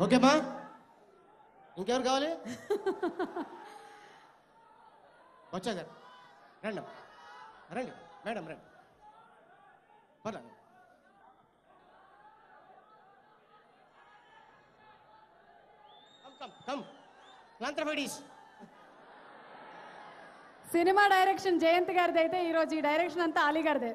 ఓకేమా? ఇంకెవరు కావాలి? వచ్చా గారు రండి రండి మేడం రండి పర్లేదు. కమ్ లాంత్రఫైడీస్. సినిమా డైరెక్షన్ జయంత్ గారిది అయితే ఈరోజు ఈ డైరెక్షన్ అంతా అలీ గారిదే.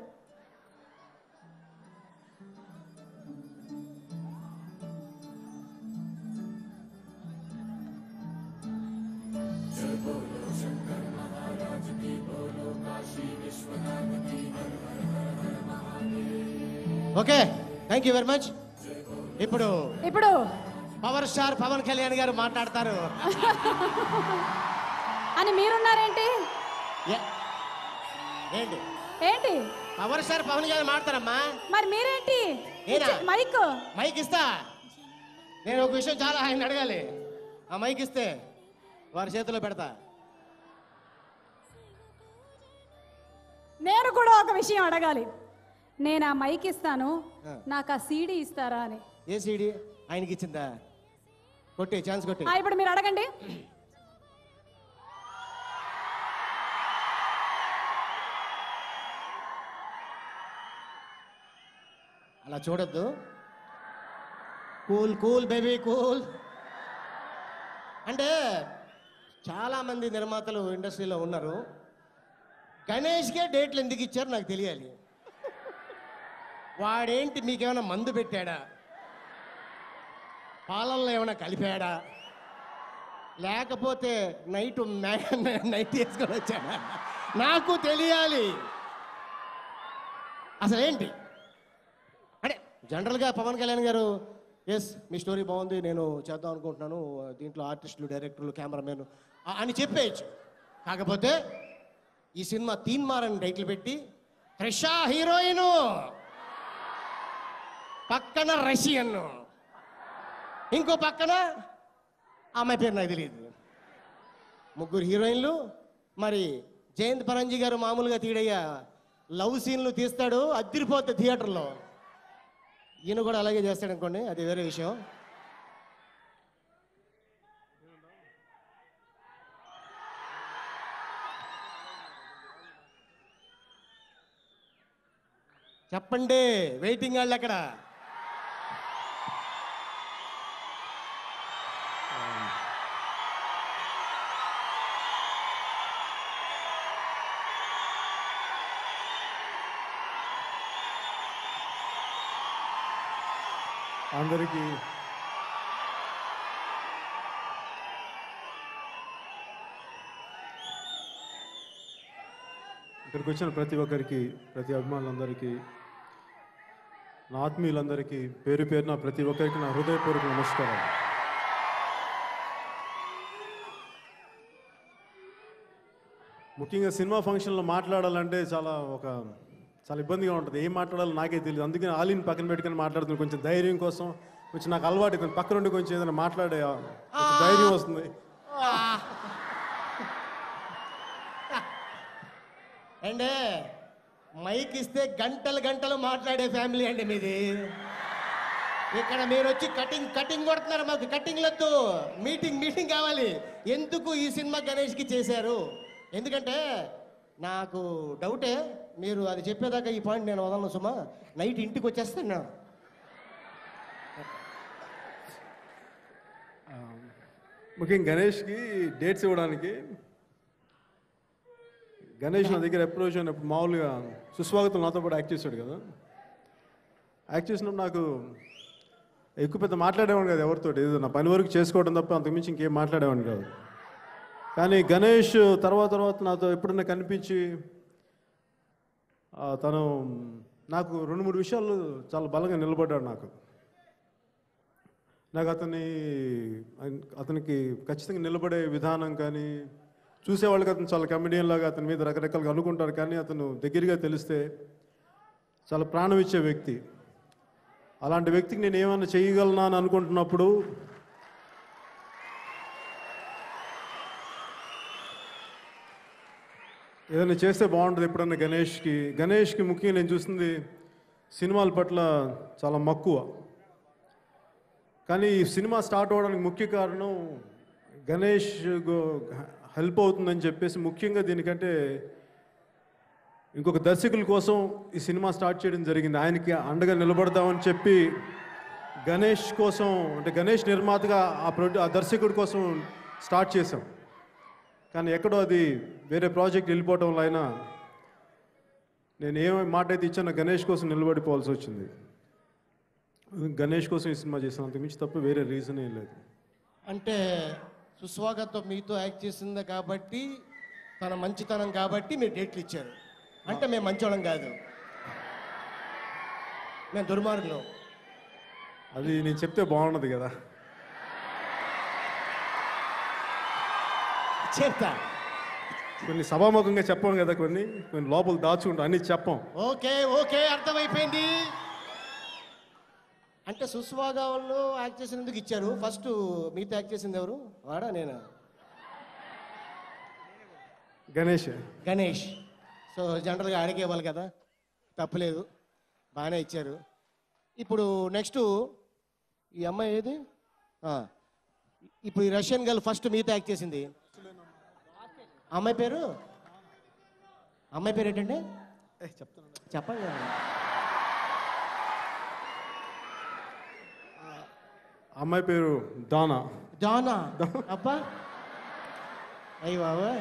Okay, thank you very much. ఇప్పుడు ఇప్పుడు పవర్ స్టార్ పవన్ కళ్యాణ్ గారు మాట్లాడతారు. అని మీరున్నారేంటి? ఏంటి ఏంటి పవర్ స్టార్ పవన్ కళ్యాణ్ మాట్లాడతారమ్మా? మరి మీరేంటి? మైక్ మైక్ ఇస్తా. నేను ఒక విషయం చాలా ఆయన అడగాలి. ఆ మైక్ ఇస్తే వారి చేతిలో పెడతా. నేను కూడా ఒక విషయం అడగాలి. నేను ఆ మైక్ ఇస్తాను, నాకు ఆ సీడీ ఇస్తారా అని. ఏ సీడీ? ఆయనకి ఇచ్చిందా? కొట్టి ఛాన్స్ కొట్టి. ఇప్పుడు మీరు అడగండి. అలా చూడొద్దు. Cool cool baby cool. అంటే చాలా మంది నిర్మాతలు ఇండస్ట్రీలో ఉన్నారు. గణేష్కే డేట్లు ఎందుకు ఇచ్చారు నాకు తెలియాలి. వాడేంటి మీకేమైనా మందు పెట్టాడా? పాలల్లో ఏమైనా కలిపాడా? లేకపోతే నైట్ వేసుకొని వచ్చాడా? నాకు తెలియాలి అసలేంటి. అంటే జనరల్గా పవన్ కళ్యాణ్ గారు ఎస్ మీ స్టోరీ బాగుంది, నేను చేద్దాం అనుకుంటున్నాను, దీంట్లో ఆర్టిస్టులు, డైరెక్టర్లు, కెమెరామెన్ అని చెప్పేయచ్చు. కాకపోతే ఈ సినిమా తీన్మారని టైటిల్ పెట్టి ఫ్రెషా హీరోయిన్, పక్కన రష్యన్, ఇంకో పక్కన అమ్మాయి పేరు నాకు తెలియదు, ముగ్గురు హీరోయిన్లు. మరి జయంత్ పరంజీ గారు మామూలుగా తీడయ్యా లవ్ సీన్లు తీస్తాడు, అదిరిపోతుంది థియేటర్లో. ఈయన కూడా అలాగే చేస్తాడు అనుకోండి, అది వేరే విషయం. చెప్పండి వెయిటింగ్ వాళ్ళు అక్కడ. అందరికీ ఇక్కడికి వచ్చిన ప్రతి ఒక్కరికి, ప్రతి అభిమానులందరికీ, నా ఆత్మీయులందరికీ పేరు పేరున ప్రతి ఒక్కరికి నా హృదయపూర్వక నమస్కారం. ముఖ్యంగా సినిమా ఫంక్షన్లో మాట్లాడాలంటే చాలా ఇబ్బందిగా ఉంటుంది. ఏం మాట్లాడాలో నాకే తెలియదు. అందుకని ఆలీని పక్కన పెట్టుకుని మాట్లాడుతున్నాను. కొంచెం ధైర్యం కోసం, కొంచెం నాకు అలవాటు అవుతుంది. పక్క నుండి కొంచెం ఏదైనా మాట్లాడే ధైర్యం వస్తుంది. అండి మైక్ ఇస్తే గంటలు గంటలు మాట్లాడే ఫ్యామిలీ అండి మీది. ఇక్కడ మీరు వచ్చి కటింగ్ కొడుతున్నారు. మాకు కటింగ్ వద్దు, మీటింగ్ కావాలి. ఎందుకు ఈ సినిమా గణేష్కి చేశారు? ఎందుకంటే నాకు డౌటే, మీరు అది చెప్పేదాకా ఈ పాయింట్ నేను వదలను సుమా. నైట్ ఇంటికి వచ్చేస్తాను నేను. ముఖ్యంగా గణేష్కి డేట్స్ ఇవ్వడానికి, గణేష్ నా దగ్గర అప్రోచ్ అయినప్పుడు మామూలుగా సుస్వాగతం నాతో పాటు యాక్ట్ చేశాడు కదా. యాక్ట్ చేసినప్పుడు నాకు ఎక్కువ పెద్ద మాట్లాడేవాడిని కాదు ఎవరితో. ఏదో నా పని వరకు చేసుకోవడం తప్ప అంతకుమించి ఇంకేం మాట్లాడేవాడిని కాదు. కానీ గణేష్ తర్వాత నాతో ఎప్పుడన్నా కనిపించి తను నాకు 2-3 విషయాలు చాలా బలంగా నిలబడ్డాడు. నాకు అతనికి ఖచ్చితంగా నిలబడే విధానం కానీ, చూసేవాళ్ళకి అతను చాలా కమెడియన్ లాగా అతని మీద రకరకాలుగా అనుకుంటారు. కానీ అతను దగ్గరగా తెలిస్తే చాలా ప్రాణం ఇచ్చే వ్యక్తి. అలాంటి వ్యక్తికి నేను ఏమైనా చేయగలనా అని అనుకుంటున్నప్పుడు ఏదైనా చేస్తే బాగుంటుంది ఎప్పుడన్నా గణేష్కి ముఖ్యంగా నేను చూస్తుంది సినిమాల పట్ల చాలా మక్కువ. కానీ ఈ సినిమా స్టార్ట్ అవ్వడానికి ముఖ్య కారణం గణేష్ హెల్ప్ అవుతుందని చెప్పేసి, ముఖ్యంగా దీనికంటే ఇంకొక దర్శకుల కోసం ఈ సినిమా స్టార్ట్ చేయడం జరిగింది. ఆయనకి అండగా నిలబడదామని చెప్పి గణేష్ కోసం, అంటే గణేష్ నిర్మాతగా ఆ దర్శకుడి కోసం స్టార్ట్ చేశాం. కానీ ఎక్కడో అది వేరే ప్రాజెక్ట్ వెళ్ళిపోవటం వల్ల అయినా నేను ఏమేమి మాట అయితే ఇచ్చానో గణేష్ కోసం నిలబడిపోవాల్సి వచ్చింది. గణేష్ కోసం ఈ సినిమా చేసాను, అంతకుమించి తప్ప వేరే రీజన్ ఏం లేదు. అంటే సుస్వాగతం మీతో యాక్ట్ చేసింది కాబట్టి, తన మంచితనం కాబట్టి మీరు డేట్లు ఇచ్చారు. అంటే మేము మంచోళ్ళం కాదు, మేము దుర్మార్గులం. అది నేను చెప్తే బాగున్నది కదా. చెప్తా. కొన్ని సభాముఖంగా చెప్పాం కదా, కొన్ని లోపల దాచుకుంటాం, అన్ని చెప్పం. ఓకే ఓకే, అర్థమైపోయింది. అంటే సుస్వాగంలో యాక్ట్ చేసినందుకు ఇచ్చారు. ఫస్ట్ మీతో యాక్ట్ చేసింది ఎవరు? వాడా నేనా? గణేష్. గణేష్. సో జనరల్గా అడిగేవాళ్ళు కదా, తప్పులేదు, బాగానే ఇచ్చారు. ఇప్పుడు నెక్స్ట్ ఈ అమ్మాయి ఏది? ఇప్పుడు ఈ రష్యన్ గర్ల్ ఫస్ట్ మీతో యాక్ట్ చేసింది. అమ్మాయి పేరు ఏంటంటే చెప్పండి. అమ్మాయి పేరు దానా. దానా? అబ్బా అయ్యి బాబా.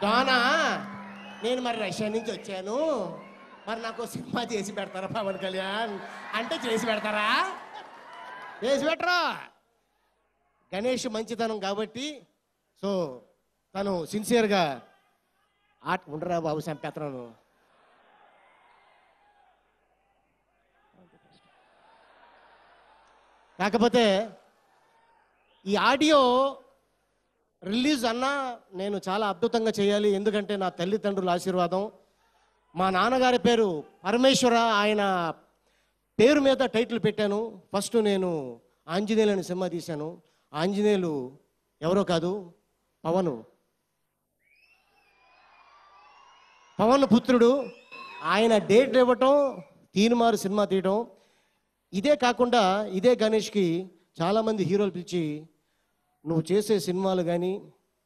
దానా, నేను మరి రష్యా నుంచి వచ్చాను, మరి నాకు సినిమా చేసి పెడతారా పవన్ కళ్యాణ్ అంటే? చేసి పెడతారా? చేసి పెట్టరా? గణేష్ మంచితనం కాబట్టి, సో తను సిన్సియర్గా ఉండరా బాబు చంపేతను. కాకపోతే ఈ ఆడియో రిలీజ్ అన్నా నేను చాలా అద్భుతంగా చేయాలి, ఎందుకంటే నా తల్లిదండ్రుల ఆశీర్వాదం. మా నాన్నగారి పేరు పరమేశ్వర, ఆయన పేరు మీద టైటిల్ పెట్టాను. ఫస్ట్ నేను ఆంజనేయులు అనే సినిమా తీశాను. ఆంజనేయులు ఎవరో కాదు, పవన్ పుత్రుడు. ఆయన డేట్ ఇవ్వటం, తీన్మారు సినిమా తీయటం. ఇదే కాకుండా ఇదే గణేష్కి చాలామంది హీరోలు పిలిచి, నువ్వు చేసే సినిమాలు కానీ,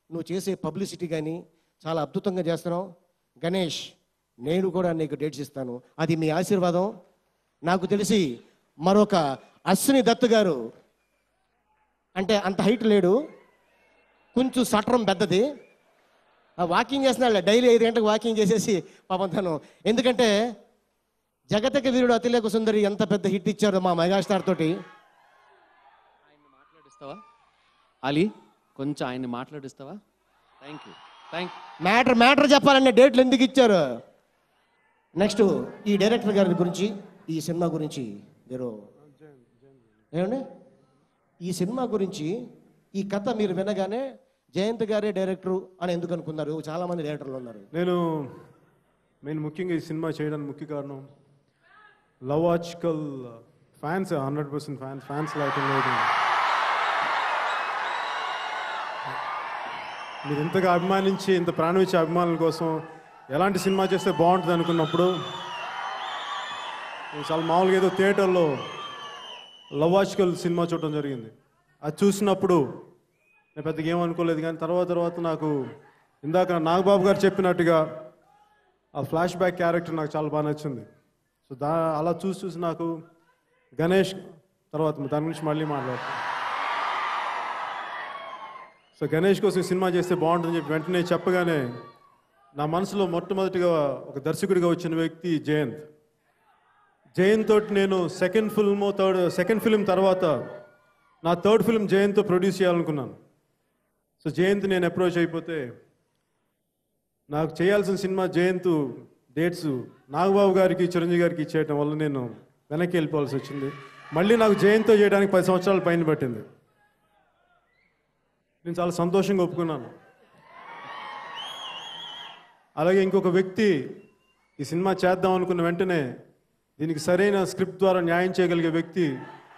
నువ్వు చేసే పబ్లిసిటీ కానీ చాలా అద్భుతంగా చేస్తున్నావు గణేష్, నేను కూడా నీకు డేట్స్ ఇస్తాను, అది మీ ఆశీర్వాదం. నాకు తెలిసి మరొక అశ్విని దత్ గారు, అంటే అంత హైట్ లేడు, కొంచెం సట్రం పెద్దది, వాకింగ్ చేస్తున్నాడు డైలీ 5 గంటలకు వాకింగ్ చేసేసి పాపం తను. ఎందుకంటే జగతక వీరుడు అతిలేక సుందరి ఎంత పెద్ద హిట్ ఇచ్చారో మా మెగాస్టార్ తోటి. ఆయన్ని మాట్లాడిస్తావా అలీ? కొంచెం ఆయన్ని మాట్లాడిస్తావా? Thank you. మ్యాటర్ చెప్పాలంటే డేట్లు ఎందుకు ఇచ్చారు? నెక్స్ట్ ఈ డైరెక్టర్ గారి గురించి, ఈ సినిమా గురించి మీరు ఏమండి, ఈ సినిమా గురించి ఈ కథ మీరు వినగానే జయంత్ గారే డైరెక్టర్ అని ఎందుకు అనుకున్నారు? చాలామంది డైరెక్టర్లు ఉన్నారు. నేను ముఖ్యంగా ఈ సినిమా చేయడానికి ముఖ్య కారణం లవ్ ఆర్టికల్ ఫ్యాన్స్, 100% ఫ్యాన్స్ లేకుండా లేదు. మీరు ఇంతగా అభిమానించి, ఇంత ప్రాణం ఇచ్చే అభిమానుల కోసం ఎలాంటి సినిమా చేస్తే బాగుంటుంది అనుకున్నప్పుడు నేను చాలా మామూలుగా ఏదో థియేటర్లో లవ్ ఆర్టికల్ సినిమా చూడటం జరిగింది. అది చూసినప్పుడు నేను పెద్దగా ఏమనుకోలేదు, కానీ తర్వాత నాకు ఇందాక నాగబాబు గారు చెప్పినట్టుగా ఆ ఫ్లాష్ బ్యాక్ క్యారెక్టర్ నాకు చాలా బాగా నచ్చింది. సో అలా చూసి నాకు గణేష్ తర్వాత దాని గురించి మళ్ళీ మాట్లాడతాను. సో గణేష్ కోసం సినిమా చేస్తే బాగుంటుందని చెప్పి వెంటనే చెప్పగానే నా మనసులో మొట్టమొదటిగా ఒక దర్శకుడిగా వచ్చిన వ్యక్తి జయంత్ తోటి నేను సెకండ్ ఫిల్మ్ తర్వాత నా థర్డ్ ఫిల్మ్ జయంత్తో ప్రొడ్యూస్ చేయాలనుకున్నాను. సో జయంత్ నేను అప్రోచ్ అయిపోతే నాకు చేయాల్సిన సినిమా జయంత్ డేట్స్ నాగబాబు గారికి, చిరంజీవి గారికి ఇచ్చేయటం వల్ల నేను వెనక్కి వెళ్ళిపోవాల్సి వచ్చింది. మళ్ళీ నాకు జయంత్తో చేయడానికి 10 సంవత్సరాల పైన పట్టింది. నేను చాలా సంతోషంగా ఒప్పుకున్నాను. అలాగే ఇంకొక వ్యక్తి ఈ సినిమా చేద్దాం అనుకున్న వెంటనే దీనికి సరైన స్క్రిప్ట్ ద్వారా న్యాయం చేయగలిగే వ్యక్తి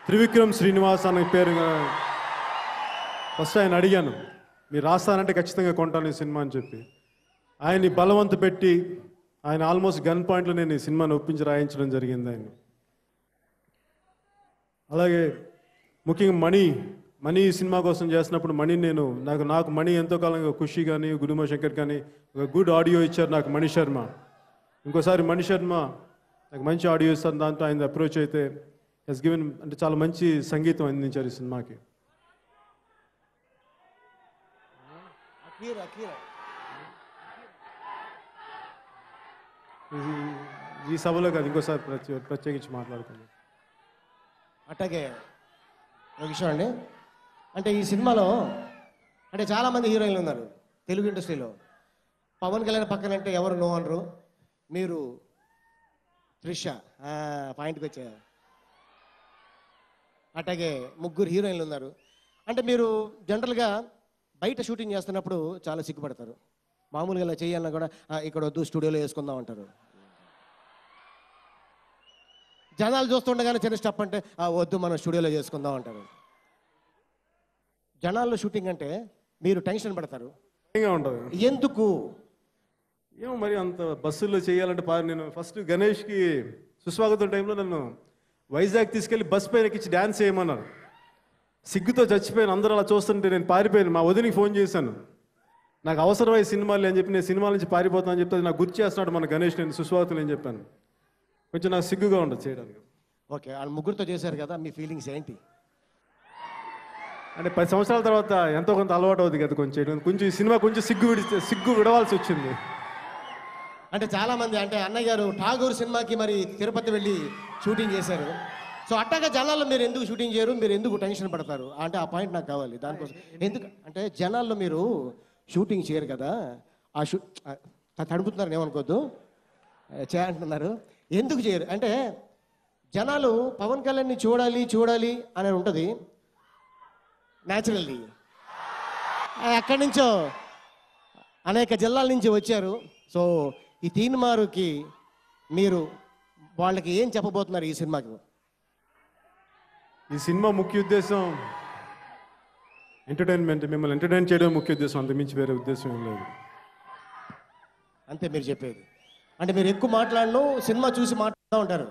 త్రివిక్రమ్ శ్రీనివాస్ అనే పేరు. ఫస్ట్ ఆయన అడిగాను, మీరు రాస్తానంటే ఖచ్చితంగా కొంటాను ఈ సినిమా అని చెప్పి. ఆయన్ని బలవంత పెట్టి ఆయన ఆల్మోస్ట్ గన్ పాయింట్లో నేను ఈ సినిమాని ఒప్పించి రాయించడం జరిగింది. ఆయన అలాగే ముఖ్యంగా మణి ఈ సినిమా కోసం చేస్తున్నప్పుడు నాకు మణి ఎంతో కాలంగా ఖుషి కానీ గురుమా శంకర్ కానీ ఒక గుడ్ ఆడియో ఇచ్చారు నాకు మణి శర్మ. ఇంకోసారి మణి శర్మ నాకు మంచి ఆడియో ఇస్తారు, దాంతో ఆయన అప్రోచ్ అయితే హెస్ గివెన్ అంటే చాలా మంచి సంగీతం అందించారు ఈ సినిమాకి. ఈ సభలో కాదు, ఇంకోసారి ప్రత్యేకించి మాట్లాడుకుందాం. అట్లాగే ఒక విషయం అండి, అంటే ఈ సినిమాలో అంటే చాలామంది హీరోయిన్లు ఉన్నారు తెలుగు ఇండస్ట్రీలో. పవన్ కళ్యాణ్ పక్కన అంటే ఎవరు నో అనరు, మీరు త్రిష పాయింట్కి వచ్చారు. అట్లాగే ముగ్గురు హీరోయిన్లు ఉన్నారు. అంటే మీరు జనరల్గా బయట షూటింగ్ చేస్తున్నప్పుడు చాలా సిగ్గుపడతారు. మామూలుగా ఇలా చేయాలన్నా కూడా ఇక్కడ వద్దు స్టూడియోలో వేసుకుందాం అంటారు. జనాలు చూస్తుండగానే చిన్న స్టెప్ అంటే వద్దు మనం స్టూడియోలో చేసుకుందాం అంటారు. జనాల్లో షూటింగ్ అంటే మీరు టెన్షన్ పడతారు. ఉంటుంది ఎందుకు? ఏమో మరి అంత బస్సుల్లో చేయాలంటే నేను ఫస్ట్ గణేష్కి సుస్వాగతం టైంలో నన్ను వైజాగ్ తీసుకెళ్ళి బస్ పైన ఎక్కించి డ్యాన్స్ చేయమన్నారు. సిగ్గుతో చచ్చిపోయాను. అందరూ అలా చూస్తుంటే నేను పారిపోయాను. మా వదినికి ఫోన్ చేశాను, నాకు అవసరమై సినిమాలు అని చెప్పి, నేను సినిమాల నుంచి పారిపోతానని చెప్తే నాకు గుర్తు చేస్తున్నాడు మన గణేష్. నేను సుస్వాగతం అని చెప్పాను. కొంచెం నాకు సిగ్గుగా ఉండదు చేయడానికి. ఓకే, వాళ్ళు ముగ్గురితో చేశారు కదా, మీ ఫీలింగ్స్ ఏంటి? అంటే 10 సంవత్సరాల తర్వాత ఎంతో కొంత అలవాటు అవుతుంది కదా కొంచెం ఈ సినిమా కొంచెం సిగ్గు విడవాల్సి వచ్చింది. అంటే చాలామంది అంటే అన్నయ్య గారు ఠాగూర్ సినిమాకి మరి తిరుపతి వెళ్ళి షూటింగ్ చేశారు. సో అట్టాగా జనాల్లో మీరు ఎందుకు షూటింగ్ చేయరు, మీరు ఎందుకు టెన్షన్ పడతారు అంటే ఆ పాయింట్ నాకు కావాలి. దానికోసం ఎందుకు అంటే జనాల్లో మీరు షూటింగ్ చేయరు కదా, ఆ తడుపుతున్నారు ఏమనుకోద్దు, చేయంటున్నారు. ఎందుకు చేయరు అంటే జనాలు పవన్ కళ్యాణ్ని చూడాలి అని ఉంటుంది న్యాచురల్లీ. ఎక్కడి నుంచో అనేక జిల్లాల నుంచి వచ్చారు. సో ఈ తీన్మారుకి మీరు వాళ్ళకి ఏం చెప్పబోతున్నారు ఈ సినిమాకి? ఈ సినిమా ముఖ్య ఉద్దేశం ఎంటర్టైన్మెంట్, మిమ్మల్ని ఎంటర్టైన్ చేయడం ముఖ్య ఉద్దేశం, అంతమించి వేరే ఉద్దేశం ఏం లేదు. అంతే మీరు చెప్పేది. అంటే మీరు ఎక్కువ మాట్లాడను, సినిమా చూసి మాట్లాడుతూ ఉంటారు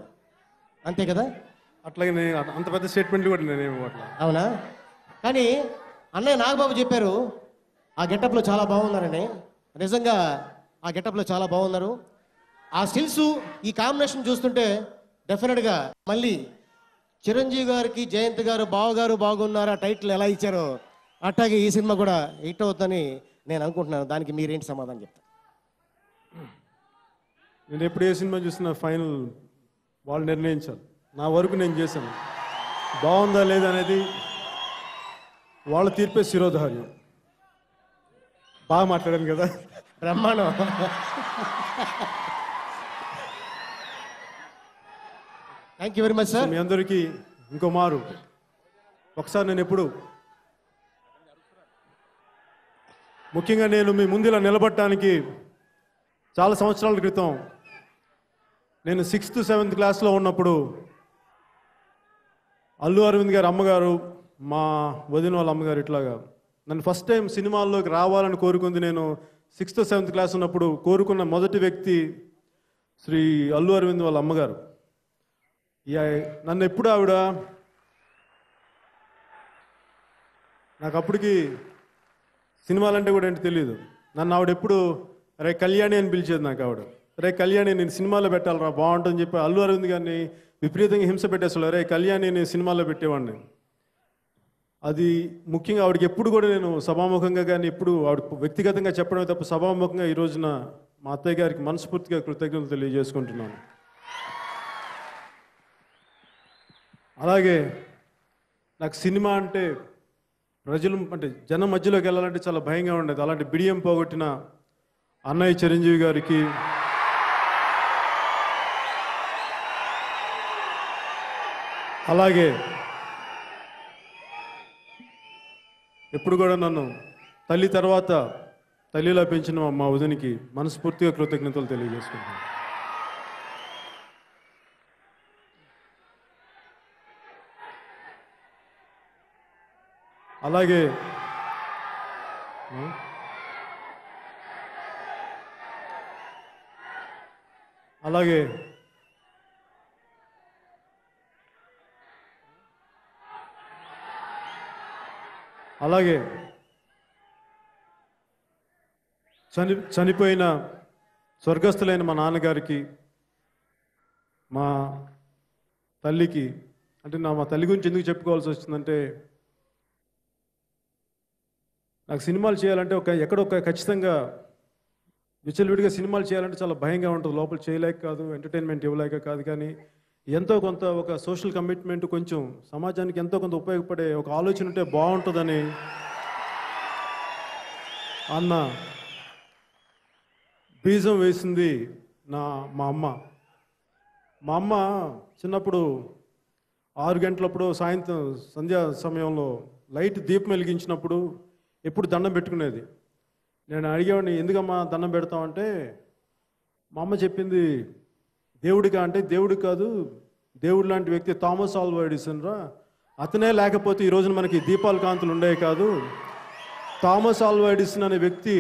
అంతే కదా? అట్లాగే నేను అంత పెద్ద స్టేట్మెంట్లు కూడా నేనేమి అట్లా. అవునా? కానీ అన్నయ్య నాగబాబు చెప్పారు ఆ గెటప్లో చాలా బాగున్నారని. నిజంగా ఆ గెటప్లో చాలా బాగున్నారు. ఆ స్టిల్స్ ఈ కాంబినేషన్ చూస్తుంటే డెఫినెట్గా మళ్ళీ చిరంజీవి గారికి జయంత్ గారు బావగారు బాగున్నారు ఆ టైటిల్ ఎలా ఇచ్చారో అట్లాగే ఈ సినిమా కూడా హిట్ అవుతుందని నేను అనుకుంటున్నాను. దానికి మీరేంటి సమాధానం చెప్తారు? నేను ఎప్పుడు ఏ సినిమా చూసినా ఫైనల్ వాళ్ళు నిర్ణయించాలి. నా వరకు నేను చేశాను, బాగుందా లేదా అనేది వాళ్ళ తీర్పే శిరోధార్యం. బాగా మాట్లాడాను కదా, బ్రహ్మాండం. Thank you very much sir. మీ అందరికీ ఇంకో మారు ఒకసారి నేను ఎప్పుడు ముఖ్యంగా నేను మీ ముందు ఇలా నిలబడటానికి చాలా సంవత్సరాల క్రితం నేను 6th 7th క్లాస్లో ఉన్నప్పుడు అల్లు అరవింద్ గారు అమ్మగారు, మా వదిన వాళ్ళ అమ్మగారు ఇట్లాగా నన్ను ఫస్ట్ టైం సినిమాల్లోకి రావాలని కోరుకుంది. నేను 6th 7th క్లాస్ ఉన్నప్పుడు కోరుకున్న మొదటి వ్యక్తి శ్రీ అల్లు అరవింద్ వాళ్ళ అమ్మగారు. నన్ను ఎప్పుడు ఆవిడ నాకు అప్పటికి సినిమాలంటే కూడా ఏంటి తెలియదు. నన్ను ఆవిడ ఎప్పుడు రే కళ్యాణి అని పిలిచేది. నాకు ఆవిడ రే కళ్యాణి నేను సినిమాలో పెట్టాలరా బాగుంటుందని చెప్పి అల్లు అరవింద్ గారిని విపరీతంగా హింస పెట్టేసాడు. రే కళ్యాణి నేను సినిమాలో పెట్టేవాడిని. అది ముఖ్యంగా ఆవిడకి ఎప్పుడు కూడా నేను సభాముఖంగా కానీ ఎప్పుడు ఆవిడ వ్యక్తిగతంగా చెప్పడమే తప్ప సభాముఖంగా ఈ రోజున మా అత్తయ్య గారికి మనస్ఫూర్తిగా కృతజ్ఞతలు తెలియజేసుకుంటున్నాను. అలాగే నాకు సినిమా అంటే ప్రజలు అంటే జనం మధ్యలోకి వెళ్ళాలంటే చాలా భయంగా ఉండేది. అలాంటి బిడియం పోగొట్టిన అన్నయ్య చిరంజీవి గారికి, అలాగే ఎప్పుడు కూడా నన్ను తల్లి తర్వాత తల్లిలా పెంచిన మా వదినికి మనస్ఫూర్తిగా కృతజ్ఞతలు తెలియజేసుకుంటున్నాను. అలాగే అలాగే అలాగే చనిపోయిన స్వర్గస్థులైన మా నాన్నగారికి, మా తల్లికి, అంటే మా తల్లి గురించి ఎందుకు చెప్పుకోవాల్సి వస్తుందంటే, నాకు సినిమాలు చేయాలంటే ఎక్కడో ఖచ్చితంగా విచ్చలవిడిగా సినిమాలు చేయాలంటే చాలా భయంగా ఉంటుంది. లోపల చేయలేక కాదు, ఎంటర్టైన్మెంట్ ఇవ్వలేక కాదు, కానీ ఎంతో కొంత ఒక సోషల్ కమిట్మెంట్, కొంచెం సమాజానికి ఎంతో కొంత ఉపయోగపడే ఒక ఆలోచన ఉంటే బాగుంటుందని అన్న బీజం వేసింది మా అమ్మ. మా అమ్మ చిన్నప్పుడు 6 గంటలప్పుడు సాయంత్రం సంధ్యా సమయంలో లైట్ దీపం వెలిగించినప్పుడు ఎప్పుడు దండం పెట్టుకునేది. నేను అడిగేవాడిని, ఎందుకమ్మా దండం పెడతామంటే మా అమ్మ చెప్పింది, దేవుడిగా అంటే దేవుడు కాదు, దేవుడు లాంటి వ్యక్తి థామస్ ఆల్వా ఎడిసన్ రా, అతనే లేకపోతే ఈ రోజున మనకి దీపాల కాంతులు ఉండేవి కాదు. థామస్ ఆల్వా ఎడిసన్ అనే వ్యక్తి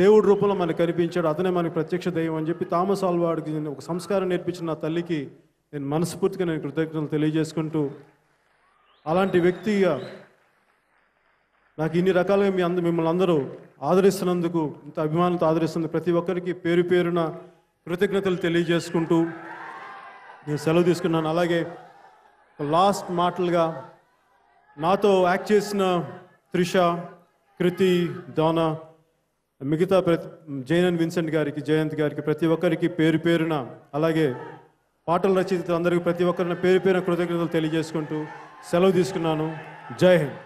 దేవుడి రూపంలో మనకు కనిపించాడు, అతనే మనకి ప్రత్యక్ష దైవం అని చెప్పి థామస్ ఆల్వాడికి ఒక సంస్కారం నేర్పించిన నా తల్లికి నేను మనస్ఫూర్తిగా కృతజ్ఞతలు తెలియజేసుకుంటూ, అలాంటి వ్యక్తిగా నాకు ఇన్ని రకాలుగా మిమ్మల్ని అందరూ ఆదరిస్తున్నందుకు, ఇంత అభిమానులతో ఆదరిస్తున్నందుకు ప్రతి ఒక్కరికి పేరు పేరున కృతజ్ఞతలు తెలియజేసుకుంటూ నేను సెలవు తీసుకున్నాను. అలాగే లాస్ట్ మాటలుగా నాతో యాక్ట్ చేసిన త్రిష, కృతి, దానా, మిగతా జయన్ విన్సెంట్ గారికి, జయంత్ గారికి, ప్రతి ఒక్కరికి పేరు పేరున, అలాగే పాటల రచయితలందరికీ ప్రతి ఒక్కరిని పేరు పేరున కృతజ్ఞతలు తెలియజేసుకుంటూ సెలవు తీసుకున్నాను. జై హింద్.